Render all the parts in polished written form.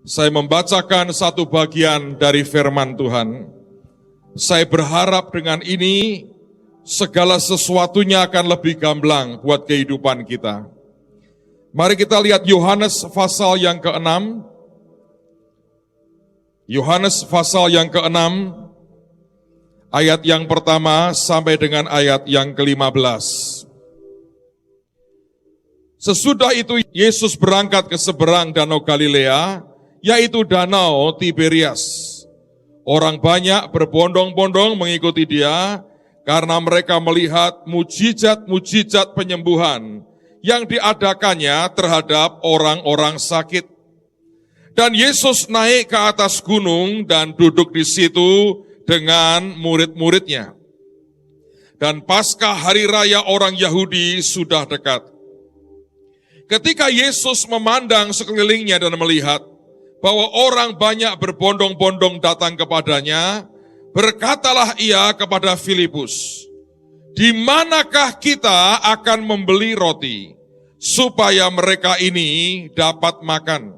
Saya membacakan satu bagian dari firman Tuhan. Saya berharap dengan ini segala sesuatunya akan lebih gamblang buat kehidupan kita. Mari kita lihat Yohanes pasal yang ke-6. Yohanes pasal yang ke-6, ayat yang pertama sampai dengan ayat yang ke-15. Sesudah itu Yesus berangkat ke seberang Danau Galilea, yaitu Danau Tiberias. Orang banyak berbondong-bondong mengikuti dia, karena mereka melihat mujizat-mujizat penyembuhan yang diadakannya terhadap orang-orang sakit. Dan Yesus naik ke atas gunung dan duduk di situ dengan murid-muridnya. Dan Paskah hari raya orang Yahudi sudah dekat. Ketika Yesus memandang sekelilingnya dan melihat bahwa orang banyak berbondong-bondong datang kepadanya, berkatalah ia kepada Filipus, "Di manakah kita akan membeli roti supaya mereka ini dapat makan?"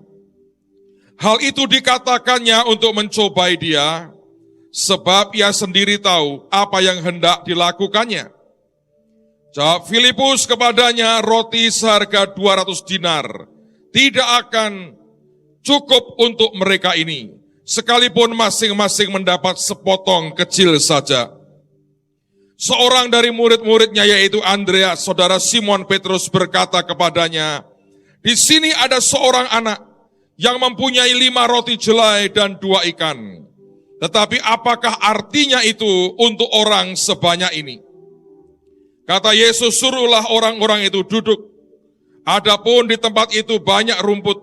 Hal itu dikatakannya untuk mencobai dia, sebab ia sendiri tahu apa yang hendak dilakukannya. Jawab Filipus kepadanya, "Roti seharga 200 dinar tidak akan cukup untuk mereka ini, sekalipun masing-masing mendapat sepotong kecil saja." Seorang dari murid-muridnya, yaitu Andreas, saudara Simon Petrus, berkata kepadanya, "Di sini ada seorang anak yang mempunyai 5 roti jelai dan 2 ikan. Tetapi apakah artinya itu untuk orang sebanyak ini?" Kata Yesus, "Suruhlah orang-orang itu duduk. Adapun di tempat itu banyak rumput,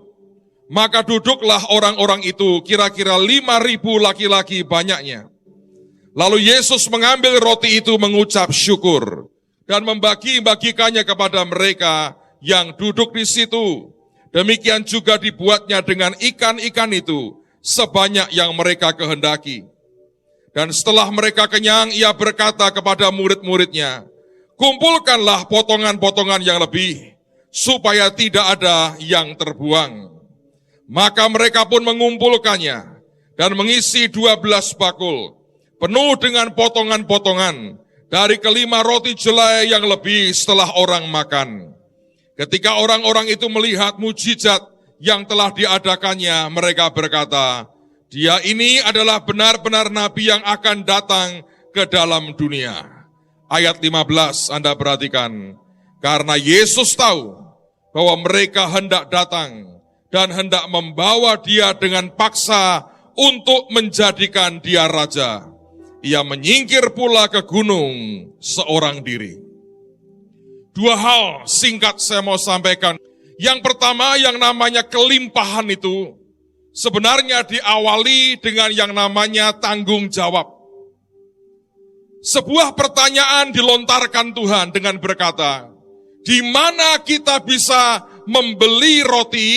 maka duduklah orang-orang itu, kira-kira 5.000 laki-laki banyaknya." Lalu Yesus mengambil roti itu, mengucap syukur, dan membagi-bagikannya kepada mereka yang duduk di situ. Demikian juga dibuatnya dengan ikan-ikan itu, sebanyak yang mereka kehendaki. Dan setelah mereka kenyang, ia berkata kepada murid-muridnya, "Kumpulkanlah potongan-potongan yang lebih, supaya tidak ada yang terbuang." Maka mereka pun mengumpulkannya, dan mengisi 12 bakul, penuh dengan potongan-potongan, dari ke-5 roti jelai yang lebih setelah orang makan. Ketika orang-orang itu melihat mujizat yang telah diadakannya, mereka berkata, "Dia ini adalah benar-benar nabi yang akan datang ke dalam dunia." Ayat 15 Anda perhatikan. Karena Yesus tahu bahwa mereka hendak datang dan hendak membawa dia dengan paksa untuk menjadikan dia raja, ia menyingkir pula ke gunung seorang diri. 2 hal singkat saya mau sampaikan. Yang pertama, yang namanya kelimpahan itu sebenarnya diawali dengan yang namanya tanggung jawab. Sebuah pertanyaan dilontarkan Tuhan dengan berkata, "Di mana kita bisa membeli roti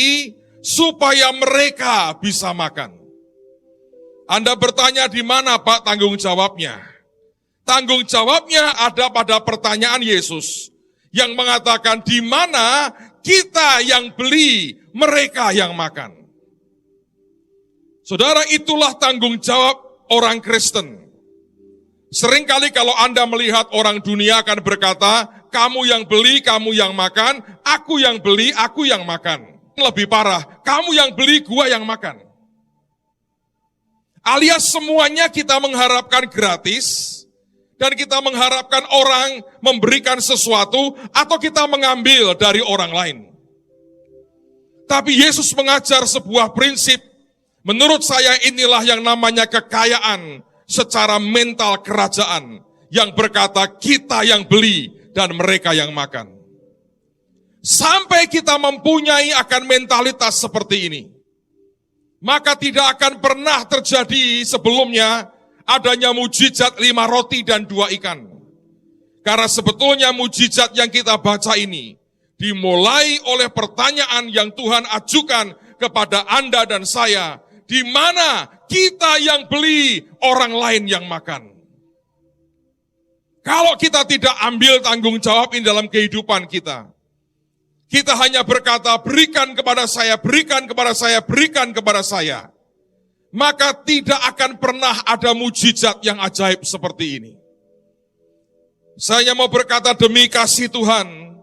supaya mereka bisa makan?" Anda bertanya, di mana Pak tanggung jawabnya? Tanggung jawabnya ada pada pertanyaan Yesus yang mengatakan, di mana kita yang beli, mereka yang makan. Saudara, itulah tanggung jawab orang Kristen. Seringkali kalau Anda melihat orang dunia akan berkata, "Kamu yang beli, kamu yang makan, aku yang beli, aku yang makan." Lebih parah, "Kamu yang beli, gua yang makan." Alias semuanya kita mengharapkan gratis, dan kita mengharapkan orang memberikan sesuatu, atau kita mengambil dari orang lain. Tapi Yesus mengajar sebuah prinsip, menurut saya inilah yang namanya kekayaan secara mental kerajaan, yang berkata kita yang beli dan mereka yang makan. Sampai kita mempunyai akan mentalitas seperti ini, maka tidak akan pernah terjadi sebelumnya adanya mujizat 5 roti dan 2 ikan. Karena sebetulnya mujizat yang kita baca ini dimulai oleh pertanyaan yang Tuhan ajukan kepada Anda dan saya, di mana kita yang beli, orang lain yang makan. Kalau kita tidak ambil tanggung jawab ini dalam kehidupan kita, kita hanya berkata, berikan kepada saya, berikan kepada saya, berikan kepada saya, maka tidak akan pernah ada mujizat yang ajaib seperti ini. Saya mau berkata demi kasih Tuhan,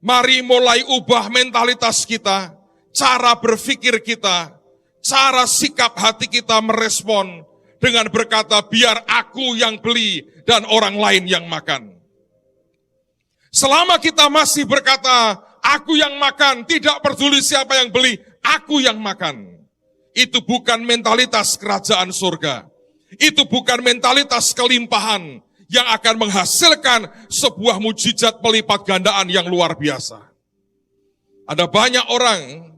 mari mulai ubah mentalitas kita, cara berpikir kita, cara sikap hati kita merespon dengan berkata, biar aku yang beli dan orang lain yang makan. Selama kita masih berkata, aku yang makan, tidak peduli siapa yang beli, aku yang makan. Itu bukan mentalitas kerajaan surga. Itu bukan mentalitas kelimpahan yang akan menghasilkan sebuah mujizat pelipat gandaan yang luar biasa. Ada banyak orang,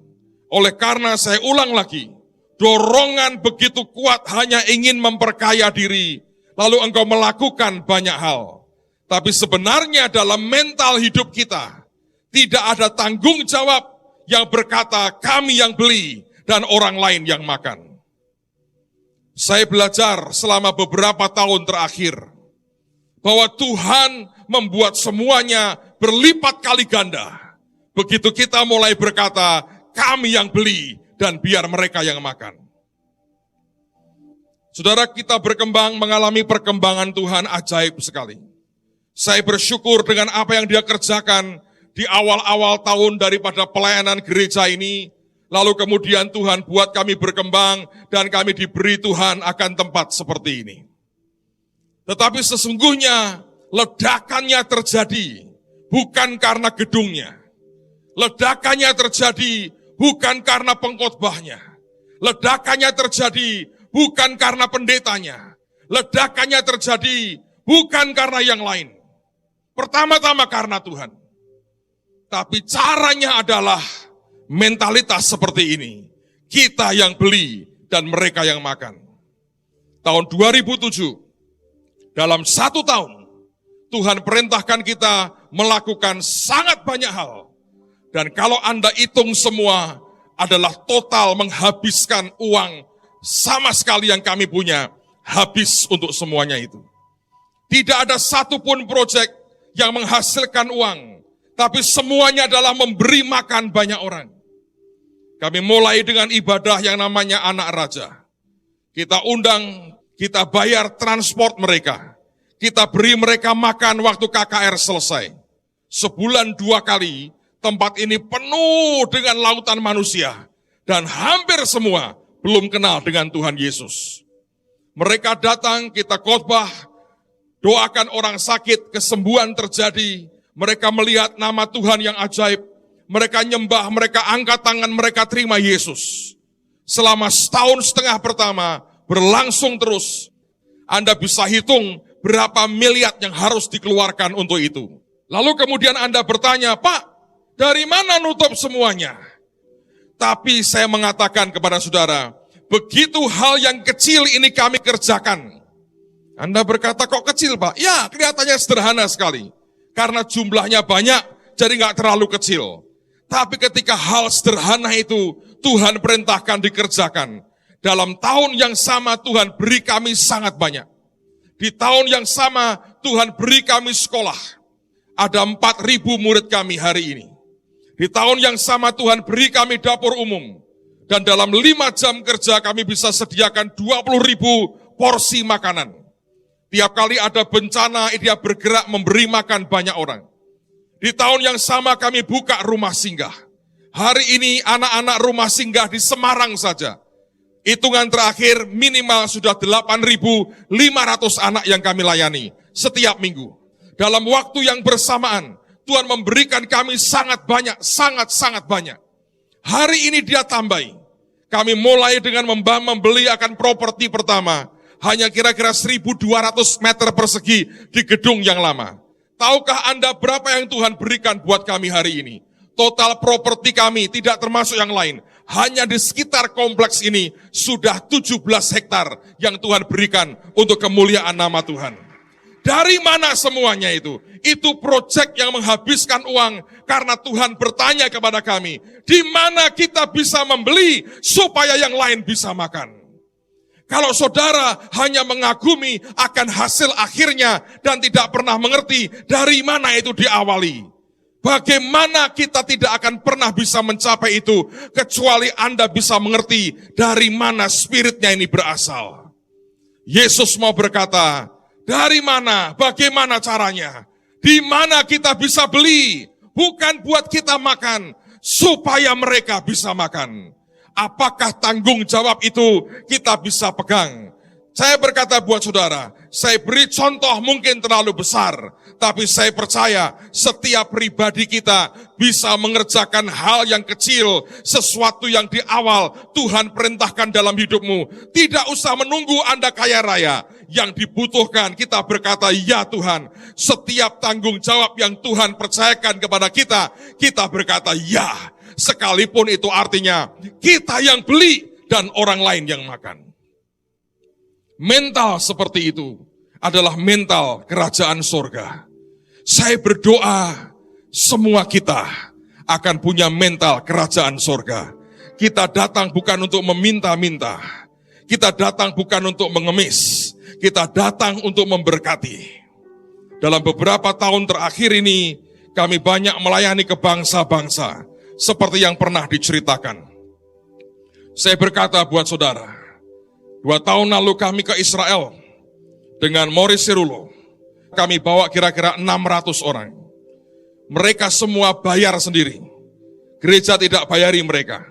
oleh karena saya ulang lagi, dorongan begitu kuat hanya ingin memperkaya diri, lalu engkau melakukan banyak hal. Tapi sebenarnya dalam mental hidup kita, tidak ada tanggung jawab yang berkata kami yang beli dan orang lain yang makan. Saya belajar selama beberapa tahun terakhir bahwa Tuhan membuat semuanya berlipat kali ganda. Begitu kita mulai berkata, kami yang beli dan biar mereka yang makan. Saudara, kita berkembang mengalami perkembangan Tuhan ajaib sekali. Saya bersyukur dengan apa yang Dia kerjakan di awal-awal tahun daripada pelayanan gereja ini. Lalu kemudian Tuhan buat kami berkembang dan kami diberi Tuhan akan tempat seperti ini. Tetapi sesungguhnya ledakannya terjadi bukan karena gedungnya. Ledakannya terjadi bukan karena pengkhotbahnya. Ledakannya terjadi bukan karena pendetanya. Ledakannya terjadi bukan karena yang lain. Pertama-tama karena Tuhan. Tapi caranya adalah mentalitas seperti ini. Kita yang beli dan mereka yang makan. Tahun 2007, dalam 1 tahun, Tuhan perintahkan kita melakukan sangat banyak hal. Dan kalau Anda hitung semua, adalah total menghabiskan uang sama sekali yang kami punya, habis untuk semuanya itu. Tidak ada satupun proyek yang menghasilkan uang, tapi semuanya adalah memberi makan banyak orang. Kami mulai dengan ibadah yang namanya Anak Raja. Kita undang, kita bayar transport mereka. Kita beri mereka makan waktu KKR selesai. Sebulan 2 kali, tempat ini penuh dengan lautan manusia. Dan hampir semua belum kenal dengan Tuhan Yesus. Mereka datang, kita khotbah, doakan orang sakit, kesembuhan terjadi. Mereka melihat nama Tuhan yang ajaib. Mereka nyembah, mereka angkat tangan, mereka terima Yesus. Selama 1,5 tahun pertama, berlangsung terus. Anda bisa hitung berapa miliar yang harus dikeluarkan untuk itu. Lalu kemudian Anda bertanya, Pak, dari mana nutup semuanya? Tapi saya mengatakan kepada saudara, begitu hal yang kecil ini kami kerjakan. Anda berkata, kok kecil Pak? Ya, kelihatannya sederhana sekali. Karena jumlahnya banyak, jadi nggak terlalu kecil. Tapi ketika hal sederhana itu Tuhan perintahkan dikerjakan, dalam tahun yang sama Tuhan beri kami sangat banyak. Di tahun yang sama Tuhan beri kami sekolah. Ada 4.000 murid kami hari ini. Di tahun yang sama Tuhan beri kami dapur umum. Dan dalam 5 jam kerja kami bisa sediakan 20.000 porsi makanan. Tiap kali ada bencana, dia bergerak memberi makan banyak orang. Di tahun yang sama kami buka rumah singgah. Hari ini anak-anak rumah singgah di Semarang saja. Hitungan terakhir minimal sudah 8.500 anak yang kami layani setiap minggu. Dalam waktu yang bersamaan, Tuhan memberikan kami sangat banyak, sangat banyak. Hari ini Dia tambahi. Kami mulai dengan membeli akan properti pertama. Hanya kira-kira 1.200 meter persegi di gedung yang lama. Tahukah Anda berapa yang Tuhan berikan buat kami hari ini? Total properti kami tidak termasuk yang lain. Hanya di sekitar kompleks ini sudah 17 hektar yang Tuhan berikan untuk kemuliaan nama Tuhan. Dari mana semuanya itu? Itu proyek yang menghabiskan uang karena Tuhan bertanya kepada kami, di mana kita bisa membeli supaya yang lain bisa makan. Kalau saudara hanya mengagumi akan hasil akhirnya dan tidak pernah mengerti dari mana itu diawali, Bagaimana kita tidak akan pernah bisa mencapai itu, kecuali Anda bisa mengerti dari mana spiritnya ini berasal. Yesus mau berkata, dari mana, bagaimana caranya, di mana kita bisa beli, bukan buat kita makan, supaya mereka bisa makan. Apakah tanggung jawab itu kita bisa pegang? Saya berkata buat saudara, saya beri contoh mungkin terlalu besar, tapi saya percaya setiap pribadi kita bisa mengerjakan hal yang kecil, sesuatu yang di awal Tuhan perintahkan dalam hidupmu. Tidak usah menunggu Anda kaya raya. Yang dibutuhkan kita berkata, ya Tuhan, setiap tanggung jawab yang Tuhan percayakan kepada kita, kita berkata ya. Sekalipun itu artinya kita yang beli dan orang lain yang makan. Mental seperti itu adalah mental kerajaan surga. Saya berdoa semua kita akan punya mental kerajaan surga. Kita datang bukan untuk meminta-minta. Kita datang bukan untuk mengemis. Kita datang untuk memberkati. Dalam beberapa tahun terakhir ini, kami banyak melayani ke bangsa-bangsa. Seperti yang pernah diceritakan. Saya berkata buat saudara, 2 tahun lalu kami ke Israel dengan Morris Sirulo. Kami bawa kira-kira 600 orang. Mereka semua bayar sendiri. Gereja tidak bayari mereka.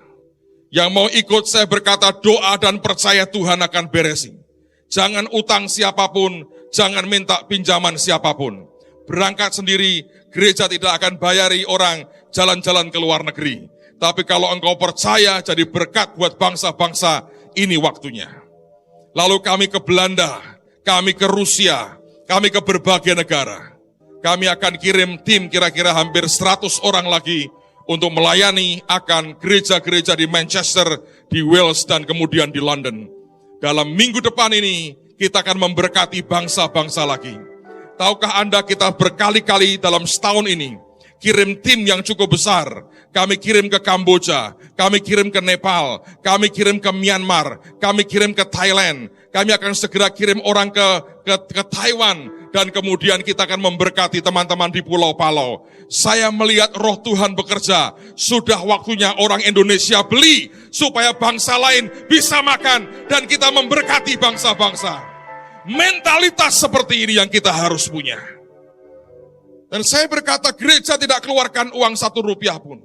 Yang mau ikut saya berkata doa dan percaya Tuhan akan beresin. Jangan utang siapapun, jangan minta pinjaman siapapun. Berangkat sendiri, gereja tidak akan bayari orang jalan-jalan ke luar negeri. Tapi kalau engkau percaya jadi berkat buat bangsa-bangsa, ini waktunya. Lalu kami ke Belanda, kami ke Rusia, kami ke berbagai negara. Kami akan kirim tim kira-kira hampir 100 orang lagi untuk melayani akan gereja-gereja di Manchester, di Wales, dan kemudian di London. Dalam minggu depan ini, kita akan memberkati bangsa-bangsa lagi. Tahukah Anda kita berkali-kali dalam setahun ini kirim tim yang cukup besar. Kami kirim ke Kamboja, kami kirim ke Nepal, kami kirim ke Myanmar, kami kirim ke Thailand. Kami akan segera kirim orang ke Taiwan dan kemudian kita akan memberkati teman-teman di Pulau Palau. Saya melihat roh Tuhan bekerja. Sudah waktunya orang Indonesia beli supaya bangsa lain bisa makan dan kita memberkati bangsa-bangsa. Mentalitas seperti ini yang kita harus punya. Dan saya berkata gereja tidak keluarkan uang 1 rupiah pun.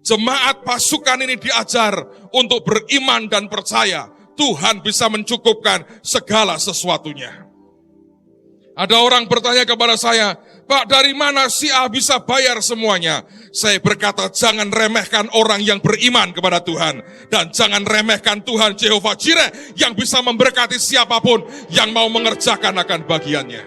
Jemaat pasukan ini diajar untuk beriman dan percaya Tuhan bisa mencukupkan segala sesuatunya. Ada orang bertanya kepada saya, Pak, dari mana si A bisa bayar semuanya? Saya berkata, jangan remehkan orang yang beriman kepada Tuhan. Dan jangan remehkan Tuhan Jehovah Jireh yang bisa memberkati siapapun yang mau mengerjakan akan bagiannya.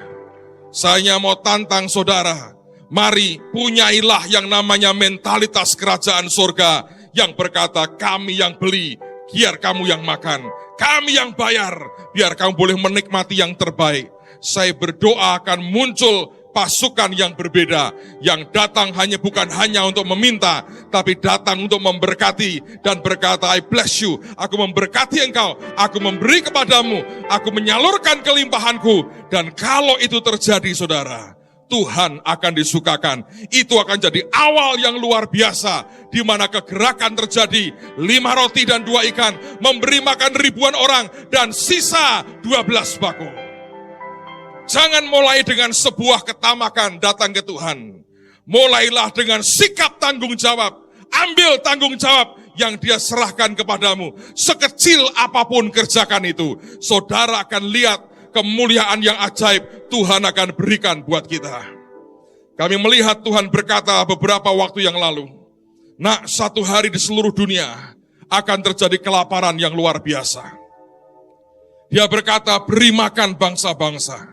Saya mau tantang saudara, mari punyailah yang namanya mentalitas kerajaan surga yang berkata, kami yang beli, biar kamu yang makan. Kami yang bayar, biar kamu boleh menikmati yang terbaik. Saya berdoa akan muncul pasukan yang berbeda, yang datang bukan hanya untuk meminta, tapi datang untuk memberkati dan berkata, I bless you, aku memberkati engkau, aku memberi kepadamu, aku menyalurkan kelimpahanku. Dan kalau itu terjadi saudara, Tuhan akan disukakan. Itu akan jadi awal yang luar biasa, di mana kegerakan terjadi. 5 roti dan 2 ikan, memberi makan ribuan orang, dan sisa 12 bako. Jangan mulai dengan sebuah ketamakan datang ke Tuhan. Mulailah dengan sikap tanggung jawab. Ambil tanggung jawab yang dia serahkan kepadamu. Sekecil apapun kerjakan itu. Saudara akan lihat kemuliaan yang ajaib Tuhan akan berikan buat kita. Kami melihat Tuhan berkata beberapa waktu yang lalu, nak, 1 hari di seluruh dunia akan terjadi kelaparan yang luar biasa. Dia berkata, beri makan bangsa-bangsa.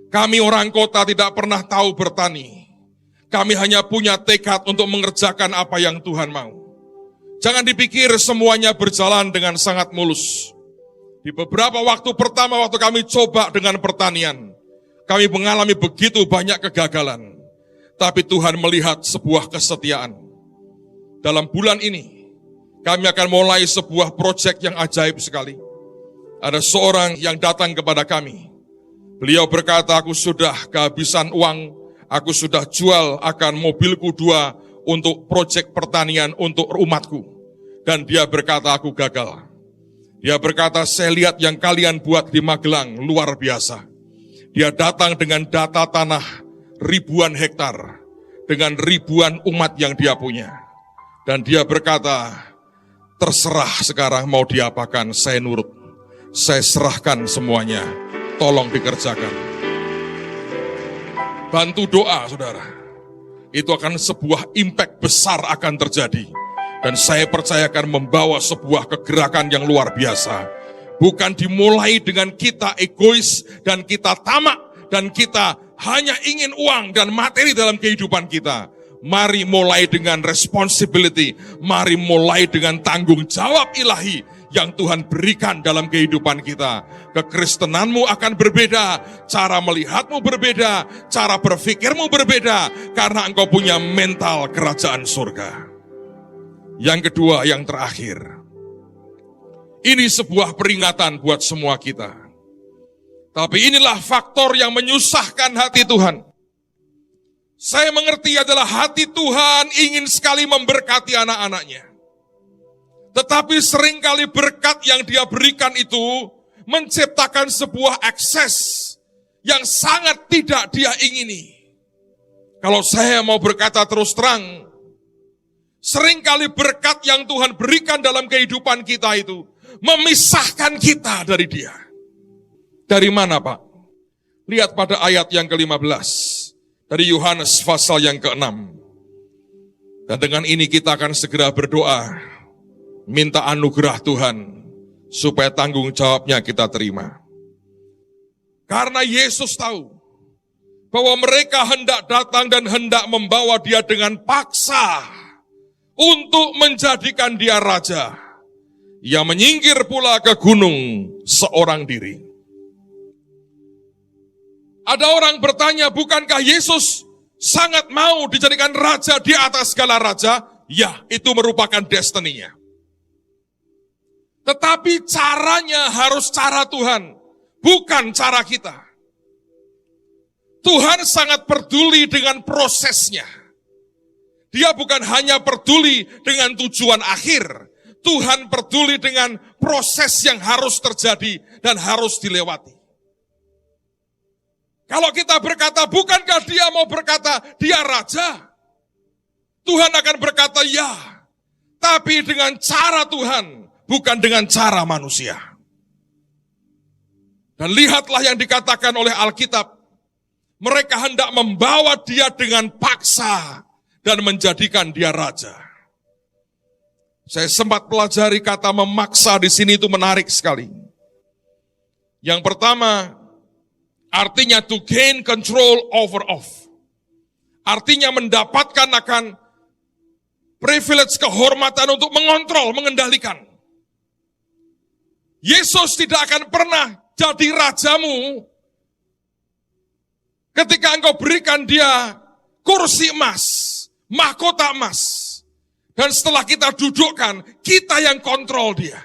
Kami orang kota tidak pernah tahu bertani. Kami hanya punya tekad untuk mengerjakan apa yang Tuhan mau. Jangan dipikir semuanya berjalan dengan sangat mulus. Di beberapa waktu pertama waktu kami coba dengan pertanian, kami mengalami begitu banyak kegagalan. Tapi Tuhan melihat sebuah kesetiaan. Dalam bulan ini, kami akan mulai sebuah proyek yang ajaib sekali. Ada seorang yang datang kepada kami. Beliau berkata, aku sudah kehabisan uang, Aku sudah jual akan mobilku 2 untuk proyek pertanian untuk umatku. Dan dia berkata, aku gagal. Dia berkata, saya lihat yang kalian buat di Magelang luar biasa. Dia datang dengan data tanah ribuan hektar, dengan ribuan umat yang dia punya. Dan dia berkata, terserah sekarang mau diapakan, saya nurut. Saya serahkan semuanya, tolong dikerjakan. Bantu doa, saudara. Itu akan sebuah impact besar akan terjadi. Dan saya percaya akan membawa sebuah kegerakan yang luar biasa. Bukan dimulai dengan kita egois dan kita tamak dan kita hanya ingin uang dan materi dalam kehidupan kita. Mari mulai dengan responsibility. Mari mulai dengan tanggung jawab ilahi yang Tuhan berikan dalam kehidupan kita. Kekristenanmu akan berbeda, cara melihatmu berbeda, cara berpikirmu berbeda, karena engkau punya mental kerajaan surga. Yang kedua, yang terakhir, ini sebuah peringatan buat semua kita. Tapi inilah faktor yang menyusahkan hati Tuhan. Saya mengerti adalah hati Tuhan ingin sekali memberkati anak-anaknya. Tetapi seringkali berkat yang dia berikan itu menciptakan sebuah akses yang sangat tidak dia ingini. Kalau saya mau berkata terus terang, seringkali berkat yang Tuhan berikan dalam kehidupan kita itu memisahkan kita dari dia. Dari mana, Pak? Lihat pada ayat yang ke-15 dari Yohanes pasal yang ke-6. Dan dengan ini kita akan segera berdoa. Minta anugerah Tuhan, supaya tanggung jawabnya kita terima. Karena Yesus tahu, bahwa mereka hendak datang dan hendak membawa dia dengan paksa, untuk menjadikan dia raja. Ia menyingkir pula ke gunung seorang diri. Ada orang bertanya, bukankah Yesus sangat mau dijadikan raja di atas segala raja? Ya, itu merupakan destininya. Tetapi caranya harus cara Tuhan, bukan cara kita. Tuhan sangat peduli dengan prosesnya. Dia bukan hanya peduli dengan tujuan akhir. Tuhan peduli dengan proses yang harus terjadi dan harus dilewati. Kalau kita berkata, bukankah dia mau berkata, dia raja? Tuhan akan berkata, ya. Tapi dengan cara Tuhan, bukan dengan cara manusia. Dan lihatlah yang dikatakan oleh Alkitab. Mereka hendak membawa dia dengan paksa dan menjadikan dia raja. Saya sempat pelajari kata memaksa di sini itu menarik sekali. Yang pertama, artinya to gain control of. Artinya mendapatkan akan privilege kehormatan untuk mengontrol, mengendalikan. Yesus tidak akan pernah jadi rajamu ketika engkau berikan dia kursi emas, mahkota emas. Dan setelah kita dudukkan, kita yang kontrol dia.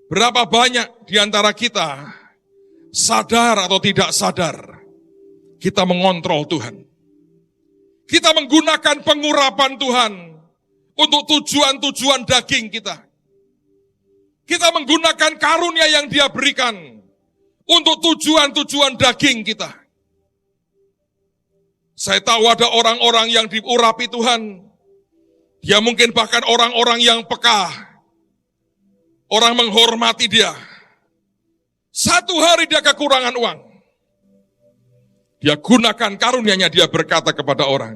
Berapa banyak di antara kita sadar atau tidak sadar, kita mengontrol Tuhan. Kita menggunakan pengurapan Tuhan untuk tujuan-tujuan daging kita. Kita menggunakan karunia yang dia berikan untuk tujuan-tujuan daging kita. Saya tahu ada orang-orang yang diurapi Tuhan. Dia mungkin bahkan orang-orang yang peka. Orang menghormati dia. Satu hari dia kekurangan uang. Dia gunakan karunia-Nya, dia berkata kepada orang.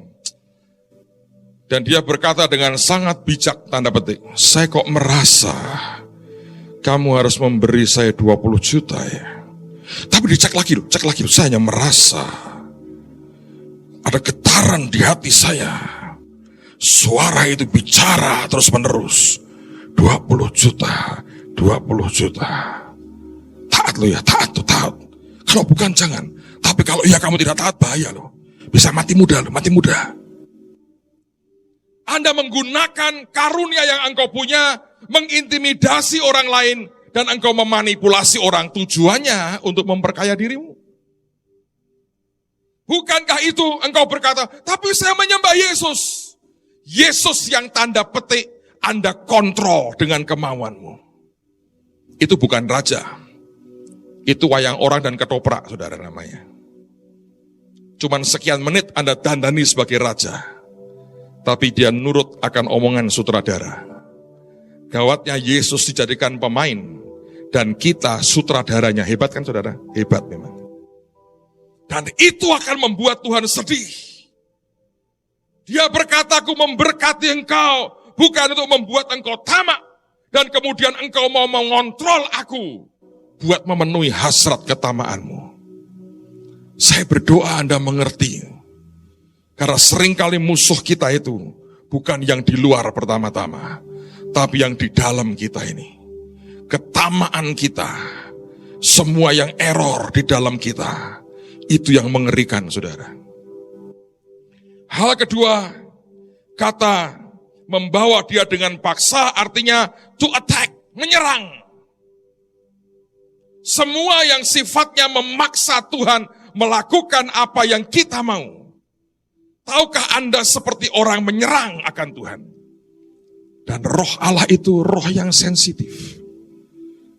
Dan dia berkata dengan sangat bijak, tanda petik. Saya kok merasa kamu harus memberi saya 20 juta ya. Tapi dicek lagi loh, saya hanya merasa ada getaran di hati saya. Suara itu bicara terus menerus. 20 juta. Taat lo ya, taat. Kalau bukan jangan. Tapi kalau iya kamu tidak taat bahaya loh. Bisa mati muda. Anda menggunakan karunia yang engkau punya, mengintimidasi orang lain, dan engkau memanipulasi orang tujuannya untuk memperkaya dirimu. Bukankah itu engkau berkata, tapi saya menyembah Yesus. Yesus yang tanda petik Anda kontrol dengan kemauanmu. Itu bukan raja. Itu wayang orang dan ketoprak, saudara namanya. Cuman sekian menit Anda dandani sebagai raja. Tapi dia nurut akan omongan sutradara. Gawatnya Yesus dijadikan pemain. Dan kita sutradaranya. Hebat kan saudara? Hebat memang. Dan itu akan membuat Tuhan sedih. Dia berkata, aku memberkati engkau, bukan untuk membuat engkau tamak. Dan kemudian engkau mau mengontrol aku, buat memenuhi hasrat ketamaanmu. Saya berdoa Anda mengerti. Karena seringkali musuh kita itu, bukan yang di luar pertama-tama, tapi yang di dalam kita ini. Ketamaan kita, semua yang error di dalam kita, itu yang mengerikan, saudara. Hal kedua, kata membawa dia dengan paksa artinya to attack, menyerang. Semua yang sifatnya memaksa Tuhan melakukan apa yang kita mau. Tahukah Anda seperti orang menyerang akan Tuhan? Dan roh Allah itu roh yang sensitif.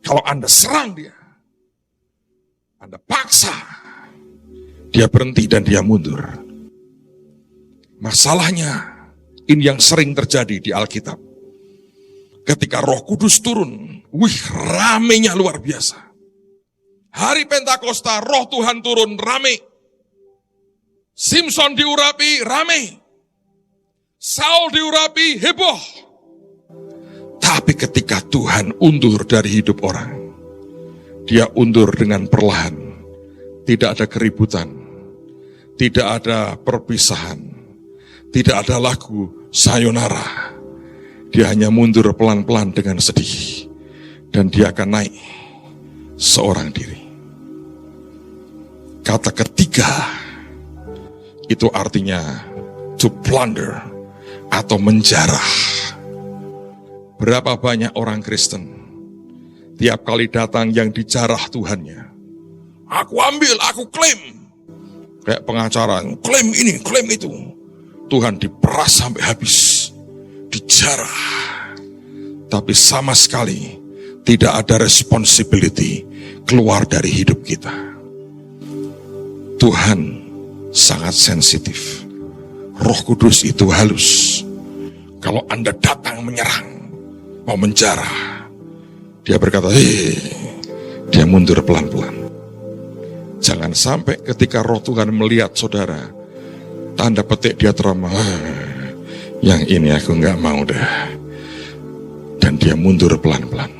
Kalau Anda serang dia, Anda paksa, dia berhenti dan dia mundur. Masalahnya, ini yang sering terjadi di Alkitab. Ketika Roh Kudus turun, ramenya luar biasa. Hari Pentakosta, Roh Tuhan turun, rame. Simson diurapi, rame. Saul diurapi, heboh. Tapi ketika Tuhan undur dari hidup orang, dia undur dengan perlahan. Tidak ada keributan, tidak ada perpisahan. Tidak ada lagu sayonara. Dia hanya mundur pelan-pelan dengan sedih. Dan dia akan naik seorang diri. Kata ketiga, itu artinya to plunder atau menjarah. Berapa banyak orang Kristen, tiap kali datang yang dijarah Tuhannya. Aku ambil, aku klaim. Kayak pengacara, klaim ini, klaim itu. Tuhan diperas sampai habis, dijarah, tapi sama sekali tidak ada responsibility keluar dari hidup kita. Tuhan sangat sensitif. Roh Kudus itu halus. Kalau Anda datang menyerang, mau menjarah, dia berkata, dia mundur pelan-pelan. Jangan sampai ketika roh Tuhan melihat saudara, tanda petik dia trauma, yang ini aku nggak mau deh. Dan dia mundur pelan-pelan.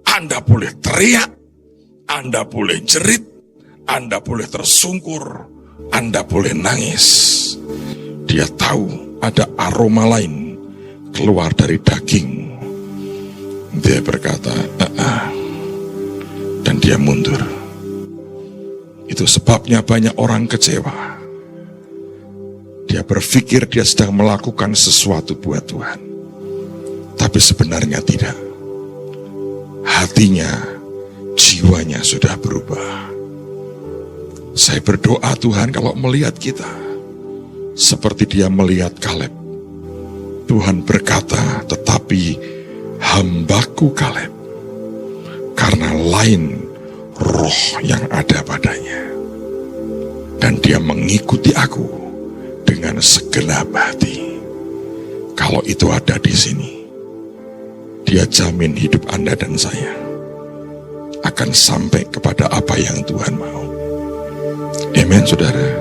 Anda boleh teriak, Anda boleh jerit, Anda boleh tersungkur, Anda boleh nangis. Dia tahu ada aroma lain keluar dari daging. Dia berkata, dan dia mundur. Itu sebabnya banyak orang kecewa. Dia berpikir dia sedang melakukan sesuatu buat Tuhan. Tapi sebenarnya tidak. Hatinya, jiwanya sudah berubah. Saya berdoa Tuhan kalau melihat kita, seperti dia melihat Kaleb. Tuhan berkata, tetapi hambaku Kaleb, karena lain roh yang ada padanya. Dan dia mengikuti aku dengan segenap hati. Kalau itu ada di sini, dia jamin hidup Anda dan saya akan sampai kepada apa yang Tuhan mau. Amen, saudara.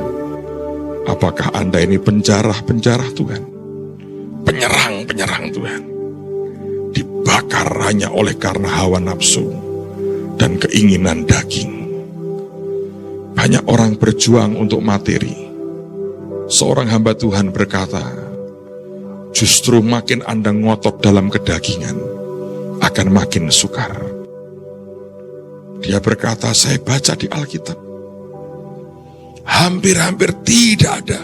Apakah Anda ini penjarah-penjarah Tuhan? Penyerang-penyerang Tuhan? Dibakar hanya oleh karena hawa nafsu dan keinginan daging. Banyak orang berjuang untuk materi. Seorang hamba Tuhan berkata, justru makin Anda ngotot dalam kedagingan, akan makin sukar. Dia berkata, saya baca di Alkitab, hampir-hampir tidak ada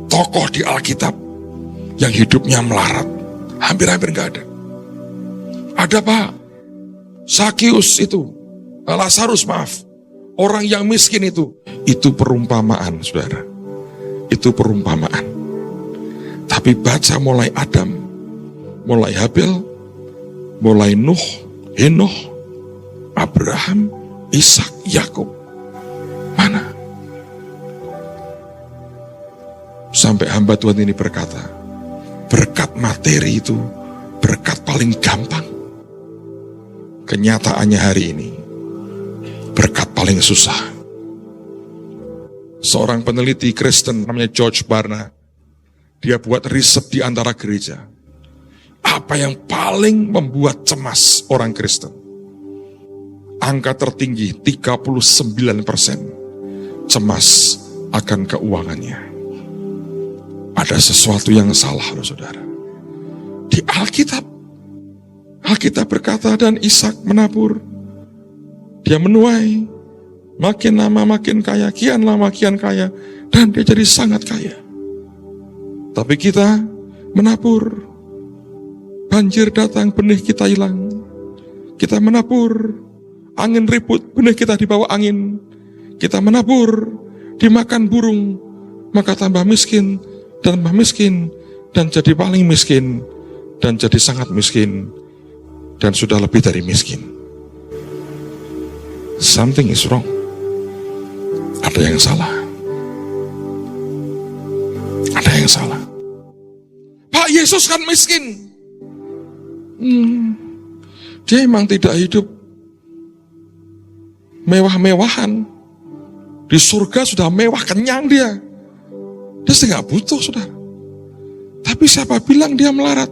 tokoh di Alkitab yang hidupnya melarat. Hampir-hampir gak ada. Ada Pak, Sakius itu, Lazarus maaf, orang yang miskin itu perumpamaan, saudara. Itu perumpamaan. Tapi baca mulai Adam, mulai Habel, mulai Nuh, Henoh, Abraham, Ishak, Yakub. Mana? Sampai hamba Tuhan ini berkata, berkat materi itu berkat paling gampang. Kenyataannya hari ini berkat paling susah. Seorang peneliti Kristen namanya George Barna, dia buat riset di antara gereja. Apa yang paling membuat cemas orang Kristen? Angka tertinggi 39% cemas akan keuangannya. Ada sesuatu yang salah loh saudara. Di Alkitab berkata, dan Ishak menabur, dia menuai, makin lama makin kaya, kian lama kian kaya, dan dia jadi sangat kaya. Tapi kita menabur, banjir datang, benih kita hilang. Kita menabur, angin ribut, benih kita dibawa angin. Kita menabur, dimakan burung, maka tambah miskin, dan jadi paling miskin, dan jadi sangat miskin, dan sudah lebih dari miskin. Something is wrong. Ada yang salah. Ada yang salah. Pak Yesus kan miskin. Dia emang tidak hidup mewah-mewahan. Di surga sudah mewah, kenyang dia. Dia nggak butuh, saudara. Tapi siapa bilang dia melarat?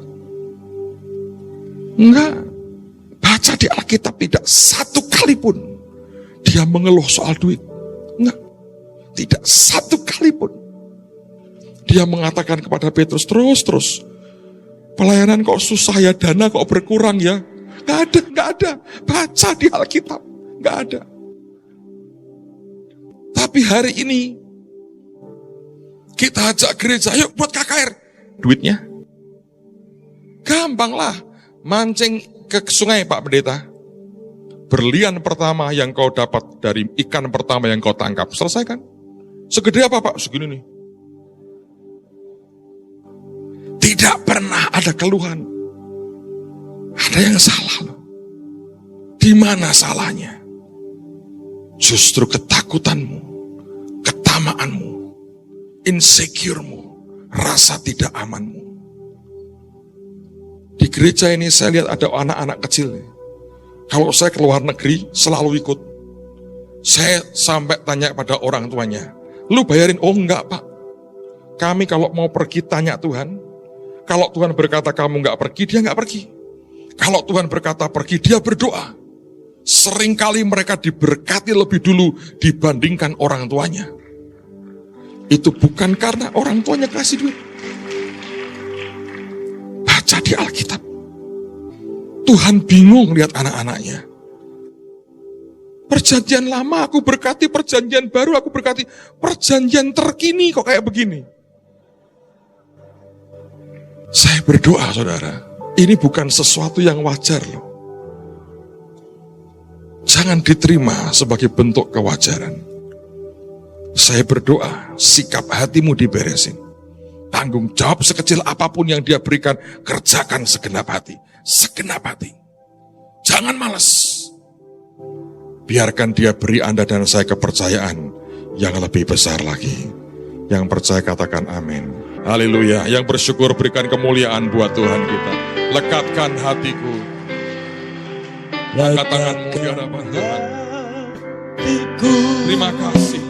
Enggak. Baca di Alkitab tidak satu kali pun dia mengeluh soal duit. Enggak. Tidak satu kali pun. Dia mengatakan kepada Petrus, terus. Pelayanan kok susah ya, dana kok berkurang ya. Enggak ada. Baca di Alkitab. Enggak ada. Tapi hari ini kita ajak gereja, yuk buat KKR. Duitnya? Gampang lah. Mancing ke sungai Pak Pendeta. Berlian pertama yang kau dapat dari ikan pertama yang kau tangkap. Selesaikan. Segede apa Pak? Segini nih. Tidak pernah ada keluhan. Ada yang salah loh. Di mana salahnya? Justru ketakutanmu, ketamaanmu, insecure-mu, rasa tidak amanmu. Di gereja ini saya lihat ada anak-anak kecil. Kalau saya ke luar negeri selalu ikut. Saya sampai tanya pada orang tuanya, lu bayarin? Oh enggak Pak. Kami kalau mau pergi tanya Tuhan. Kalau Tuhan berkata kamu enggak pergi, dia enggak pergi. Kalau Tuhan berkata pergi, dia berdoa. Seringkali mereka diberkati lebih dulu dibandingkan orang tuanya. Itu bukan karena orang tuanya kasih duit. Baca di Alkitab. Tuhan bingung lihat anak-anaknya. Perjanjian lama aku berkati, perjanjian baru aku berkati, perjanjian terkini kok kayak begini. Saya berdoa saudara, ini bukan sesuatu yang wajar loh. Jangan diterima sebagai bentuk kewajaran. Saya berdoa, sikap hatimu diberesin. Tanggung jawab sekecil apapun yang dia berikan, kerjakan segenap hati. Segenap hati. Jangan malas. Biarkan dia beri Anda dan saya kepercayaan yang lebih besar lagi. Yang percaya katakan amin. Haleluya. Yang bersyukur berikan kemuliaan buat Tuhan kita. Lekatkan hatiku. Angkat tanganmu di hadapan Tuhan. Terima kasih.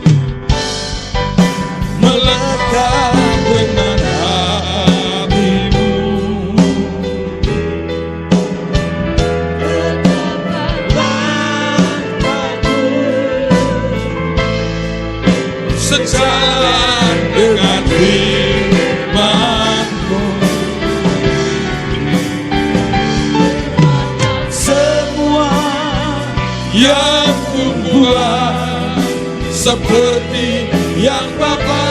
Melekat dengan hatimu. Sejalan dengan firman-Mu. Semua yang ku buat seperti yang Bapa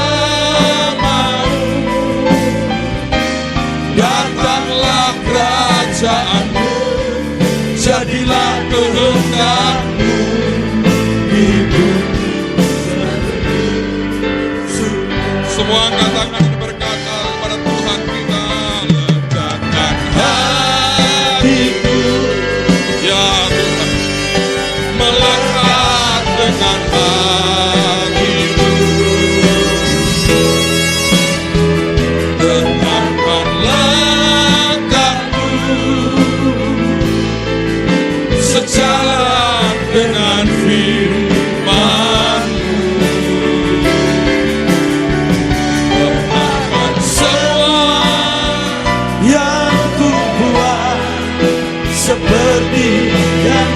mau. Datanglah kerajaan-Mu, jadilah kehendak-Mu di bumi. semua angkat tangan dan berkata kepada Tuhan kita, letakkan hatiku, ya Tuhan, melekat dengan hatimu. Tetapkan langkahku sejalan dengan firman-Mu. Maafkan semua yang ku buat seperti yang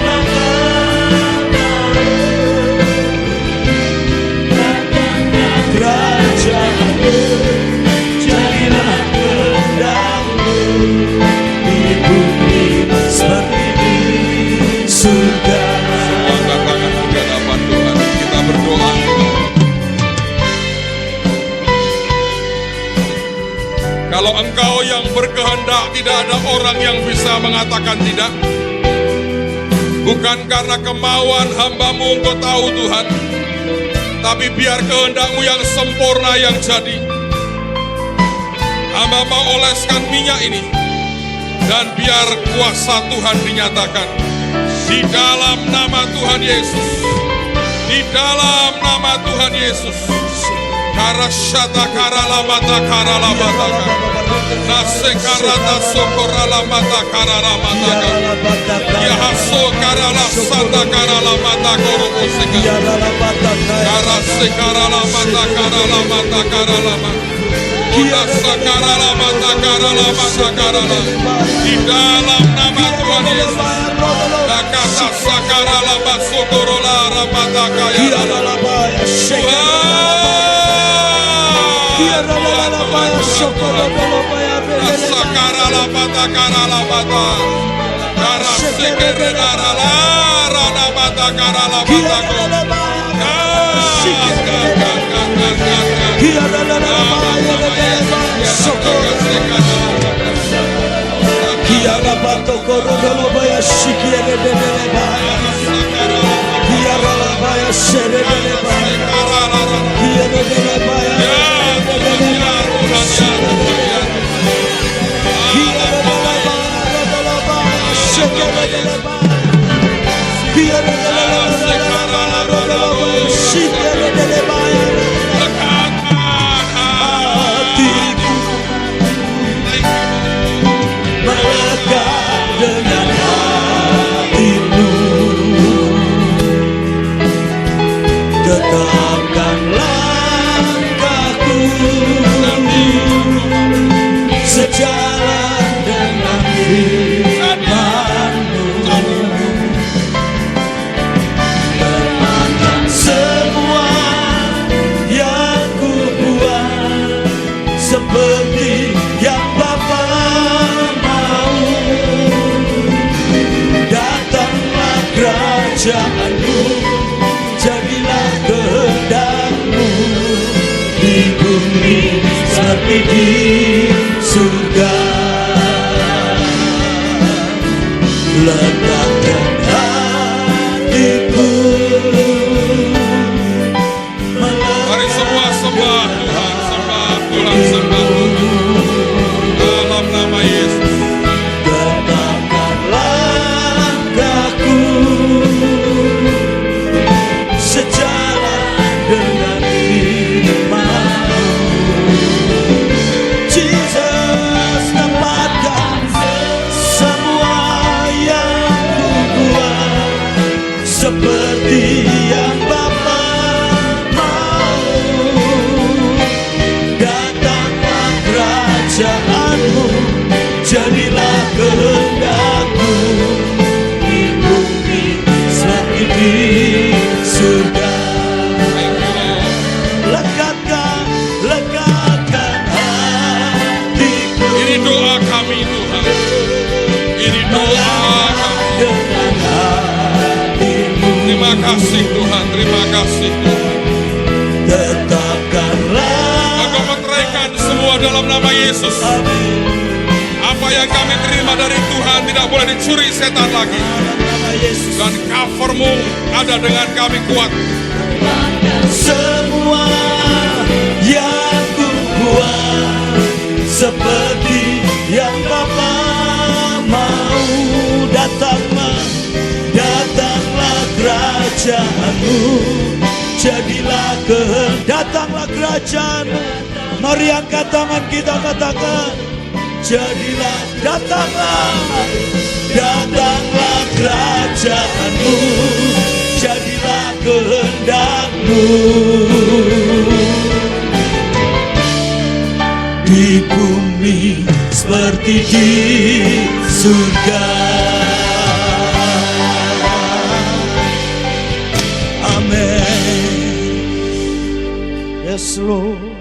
kerajaan-Mu, jadilah kehendak-Mu di bumi seperti di surga. Angkat tangan di hadapan Tuhan, kita berdoa. Kalau Engkau yang berkehendak, tidak ada orang yang bisa mengatakan tidak. Bukan karena kemauan hamba-Mu Engkau tahu Tuhan, tapi biar kehendak-Mu yang sempurna yang jadi. Hamba mau oleskan minyak ini, dan biar kuasa Tuhan dinyatakan. Di dalam nama Tuhan Yesus, di dalam nama Tuhan Yesus. Karasyata karalamata karalamataka, nasekarata sokoralamata karalamataka, yahaso karalasata karalamata koroboseka, karasekaralamata karalamata karalama, udasa karalamata karalamata karala. Di dalam nama Tuhan Yesus. Kata sakarala basokorola ramataka ya sakarala batakarala bata karasekerala rana batakarala batako tetapkan langkahku sejalan dengan firman-Mu. Tenangkan semua yang ku buat seperti yang Bapa mau. Datanglah kerajaan-Mu, jadilah kehendak-Mu di bumi seperti di surga. Letakkan hatiku. Mari semua sembah Tuhan, sembah Tuhan, sembah Tuhan. Dalam nama Yesus. Tetapkan langkahku sejalan dengan firman-Mu. Jesus, tempatkan semua yang ku buat seperti yang Bapa mau. Datanglah kerajaan-Mu, jadilah kehendak-Mu di bumi seperti di surga. Lekatkan hatiku. Ini doa kami Tuhan. Ini doa kami. Dengan hatimu. Terima kasih Tuhan, terima kasih Tuhan. Tetapkanlah. Engkau meteraikan semua dalam nama Yesus. Amin. Apa yang kami terima dari Tuhan tidak boleh dicuri setan lagi. Nama Yesus. Dan cover-Mu ada dengan kami kuat. Semua yang ku Tuhan seperti yang Bapa mau. Datanglah, datanglah kerajaanmu, jadilah datanglah kerajaanmu. Mari angkat tangan kita katakan, jadilah, datanglah, datanglah kerajaanmu, jadilah kehendakmu. Di bumi seperti di surga. Amin. Yes, Lord.